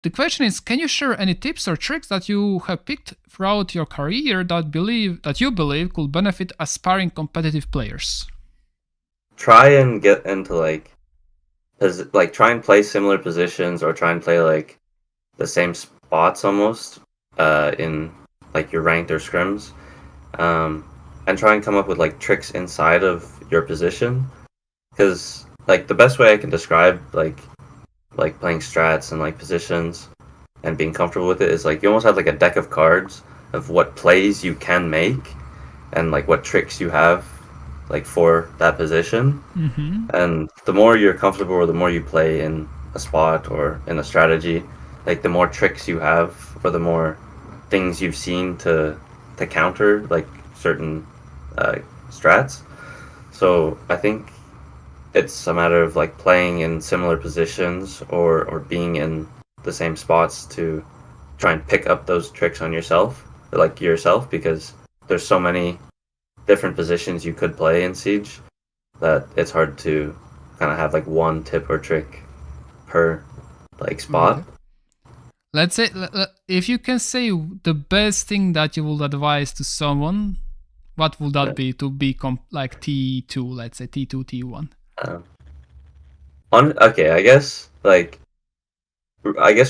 the question is, can you share any tips or tricks that you have picked throughout your career that you believe could benefit aspiring competitive players? Try and get into try and play similar positions or try and play like the same spots almost in like your ranked or scrims, and try and come up with like tricks inside of your position, because like the best way I can describe like playing strats and like positions and being comfortable with it is like you almost have like a deck of cards of what plays you can make and like what tricks you have like for that position. And the more you're comfortable or the more you play in a spot or in a strategy, like the more tricks you have or the more things you've seen to counter like certain strats. So I think it's a matter of like playing in similar positions or being in the same spots to try and pick up those tricks on yourself, because there's so many different positions you could play in Siege that it's hard to kind of have like one tip or trick per like spot. Okay. Let's say, if you can say the best thing that you would advise to someone, what would that be to be like T2, let's say T2, T1? Okay, I guess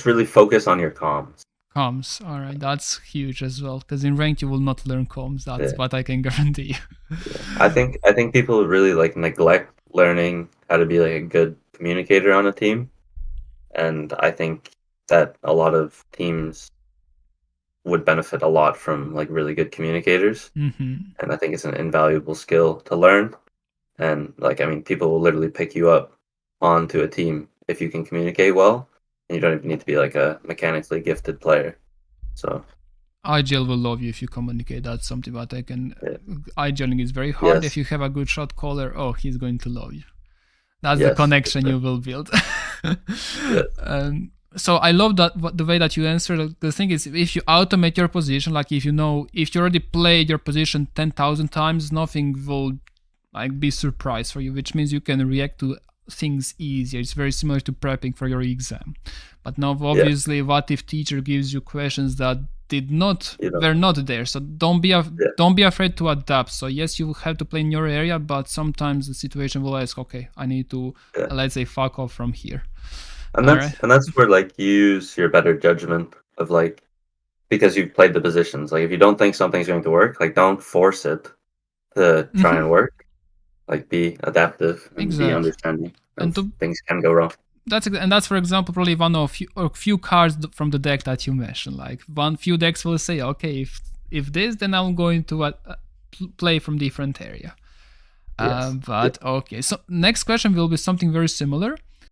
really focus on your comms. Comms, all right, that's huge as well. Because in ranked you will not learn comms. That's what I can guarantee you. I think people really like neglect learning how to be like a good communicator on a team, and I think that a lot of teams would benefit a lot from like really good communicators, and I think it's an invaluable skill to learn. And like, I mean, people will literally pick you up onto a team if you can communicate well, and you don't even need to be like a mechanically gifted player. So IGL will love you if you communicate. That's something that I can. IGLing is very hard. If you have a good shot caller, he's going to love you. That's the connection you will build. So I love that the way that you answer. The thing is, if you automate your position, like if you already played your position 10,000 times, nothing will like be surprise for you, which means you can react to things easier. It's very similar to prepping for your exam. But now, obviously, what if teacher gives you questions that were not there? So don't be afraid to adapt. So yes, you will have to play in your area, but sometimes the situation will ask, okay, I need to let's say fuck off from here. And that's where like you use your better judgment of like, because you've played the positions. Like if you don't think something's going to work, like don't force it to try and work. Like be adaptive and be understanding. And things can go wrong. That's for example probably one of few cards from the deck that you mentioned. Like few decks will say, okay, if this, then I'm going to play from different area. Okay, so next question will be something very similar.